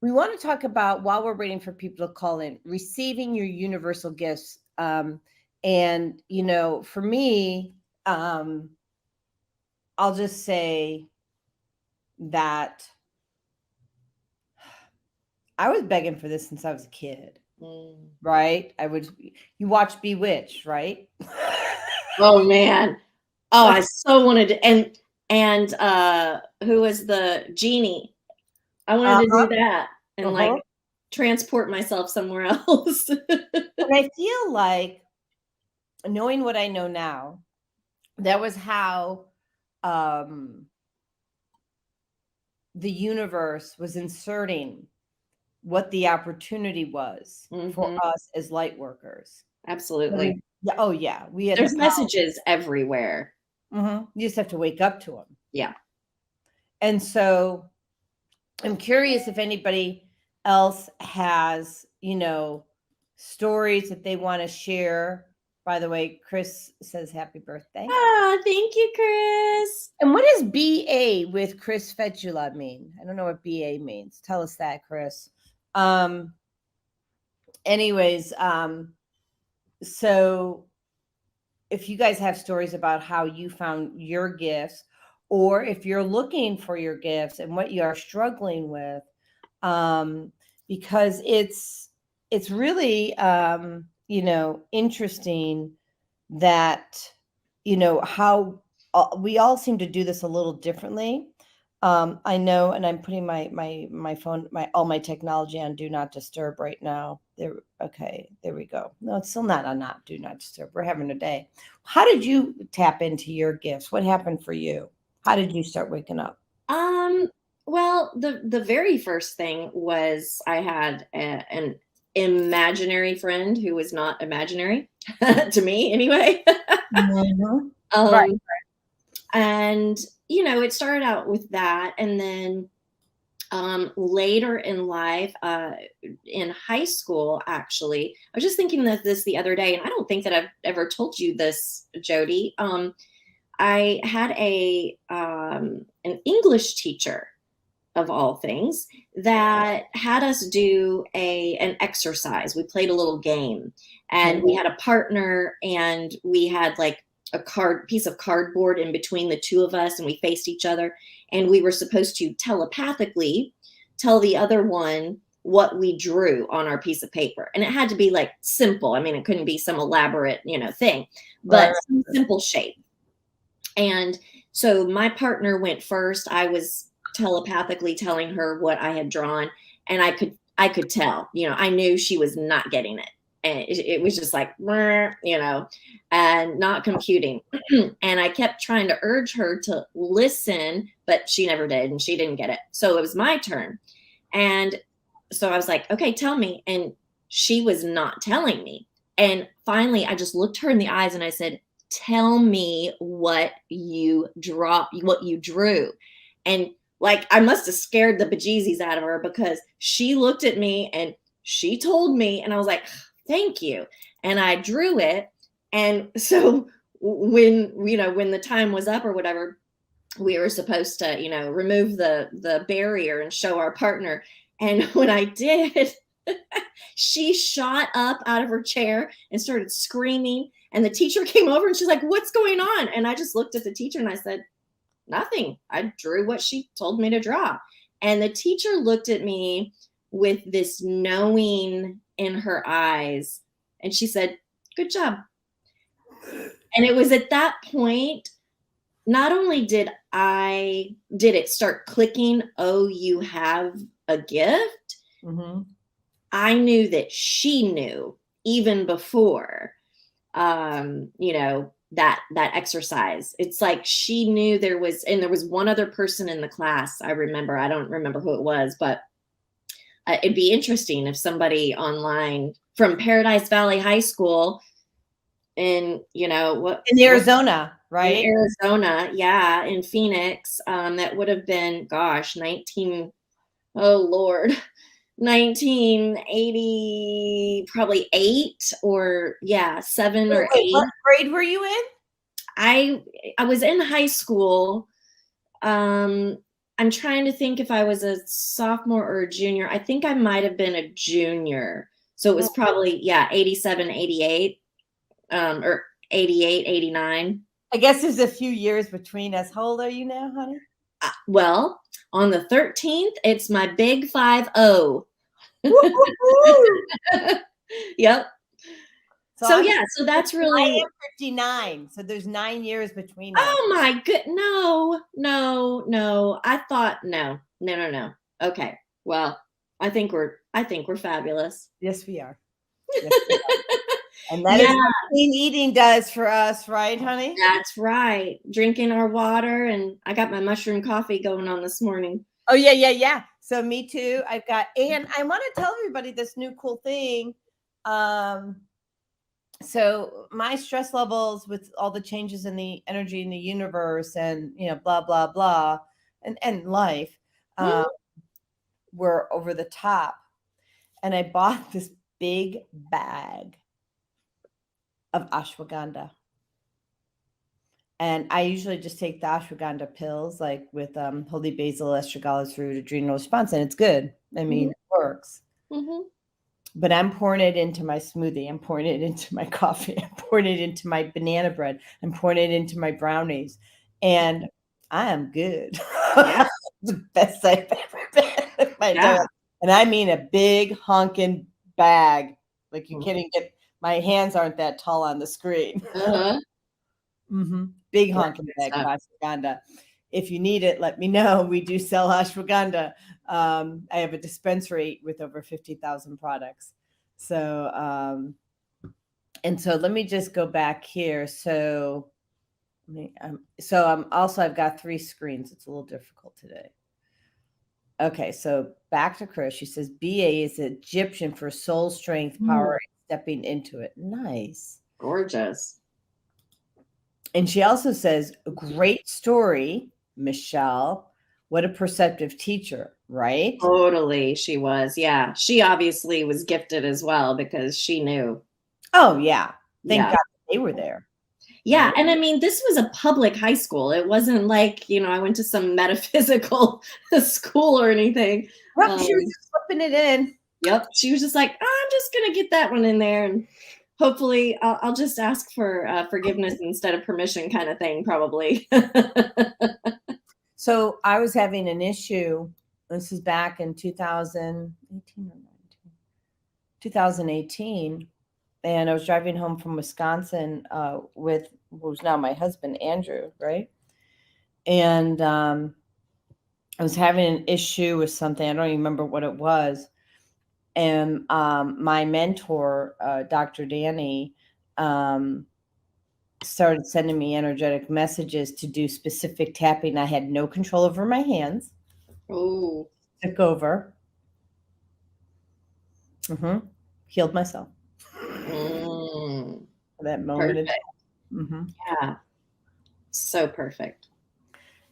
we want to talk about, while we're waiting for people to call in, receiving your universal gifts. And, for me, I'll just say that I was begging for this since I was a kid, right? You watch Bewitched, right? Oh man. Oh, I so wanted to, and who was the genie? I wanted to do that and like transport myself somewhere else. And I feel like, knowing what I know now, that was how the universe was inserting what the opportunity was for us as light workers. Absolutely. Yeah. Oh yeah. We had There's messages everywhere. You just have to wake up to them. Yeah. And so I'm curious if anybody else has, stories that they want to share. By the way, Chris says happy birthday. Ah, thank you, Chris. And what does BA with Chris Fedula mean? I don't know what BA means. Tell us that, Chris. Anyways, so if you guys have stories about how you found your gifts, or if you're looking for your gifts and what you are struggling with, because it's really interesting that how we all seem to do this a little differently. I know, and I'm putting my phone, all my technology on do not disturb right now. Okay, there we go. No, it's still not on do not disturb. We're having a day. How did you tap into your gifts? What happened for you? How did you start waking up? Well, the very first thing was I had an imaginary friend who was not imaginary to me anyway. Right. And it started out with that, and then later in life, in high school, actually, I was just thinking that this the other day, and I don't think that I've ever told you this, Jody. I had an English teacher, of all things, that had us do an exercise. We played a little game, and we had a partner, and we had like a piece of cardboard in between the two of us, and we faced each other, and we were supposed to telepathically tell the other one what we drew on our piece of paper. And it had to be like simple. I mean, it couldn't be some elaborate, thing, but some simple shape. And so my partner went first. I was telepathically telling her what I had drawn, and I could tell, I knew she was not getting it. And it was just like, and not computing. And I kept trying to urge her to listen, but she never did, and she didn't get it. So it was my turn. And so I was like, okay, tell me. And she was not telling me. And finally, I just looked her in the eyes and I said, tell me what you drew. And like, I must have scared the bejesus out of her, because she looked at me and she told me, and I was like, thank you. And I drew it. And so when the time was up or whatever, we were supposed to, remove the barrier and show our partner. And when I did, she shot up out of her chair and started screaming. And the teacher came over and she's like, what's going on? And I just looked at the teacher and I said, nothing. I drew what she told me to draw. And the teacher looked at me with this knowing in her eyes. And she said, good job. And it was at that point, not only did it start clicking, oh, you have a gift. I knew that she knew even before, that exercise. It's like she knew there was one other person in the class. I don't remember who it was, but it'd be interesting if somebody online from Paradise Valley High School in, in Arizona, right? In Arizona, yeah, in Phoenix, that would have been, 1980, probably 8 or 7 or 8. What grade were you in? I was in high school. I'm trying to think if I was a sophomore or a junior. I think I might have been a junior. So it was probably, yeah, 87, 88, or 88, 89. I guess there's a few years between us. How old are you now, honey? Well, on the 13th, it's my big 5-0. Woo-hoo-hoo! Yep. So So I'm yeah, so that's I really, am 59. So there's 9 years between us. oh my good, no, no, no. I thought no, no, no, no. Okay. Well, I think we're fabulous. Yes, we are. Yes, we are. And that is Yeah, what clean eating does for us, right, honey? that's right. Drinking our water, and I got my mushroom coffee going on this morning. Oh, yeah, yeah, yeah. So me too. I've got, and I want to tell everybody this new cool thing. So my stress levels with all the changes in the energy in the universe and, blah, blah, blah, and life, Mhm. were over the top. And I bought this big bag of ashwagandha. And I usually just take the ashwagandha pills, like with holy basil, astragalus root, adrenal response, and it's good. I mean, Mhm. it works. Mhm. But I'm pouring it into my smoothie. I'm pouring it into my coffee. I'm pouring it into my banana bread. I'm pouring it into my brownies. And I am good. Yeah. The best I've ever been in my entire Yeah. life. And I mean a big honking bag. Like you Mhm. can't even get my hands aren't that tall on the screen. Uh-huh. Big Yeah, honking good bag of stuff. ashwagandha. If you need it, let me know. We do sell ashwagandha. I have a dispensary with over 50,000 products. So, and so let me just go back here. So, I've got 3 screens. It's a little difficult today. Okay, so back to Chris. She says BA is Egyptian for soul, strength, power, Mm, and stepping into it. Nice. gorgeous. And she also says, a great story, Michelle. What a perceptive teacher, right? Totally, she was. Yeah. She obviously was gifted as well because she knew. Oh, yeah. Thank Yeah. God they were there, Yeah. right? And I mean, this was a public high school. It wasn't like, I went to some metaphysical school or anything. Well, she was Um, just slipping it in. yep. She was just like, I'm just going to get that one in there. And hopefully I'll just ask for forgiveness instead of permission, kind of thing, probably. So I was having an issue. This is back in 2018 or 19, 2018. And I was driving home from Wisconsin with who's now my husband, Andrew, right? And I was having an issue with something. I don't even remember what it was. And my mentor, Dr. Danny, started sending me energetic messages to do specific tapping. I had no control over my hands. Oh. Took over. Healed myself Mm, for that moment. perfect. Mm-hmm. Yeah. So perfect.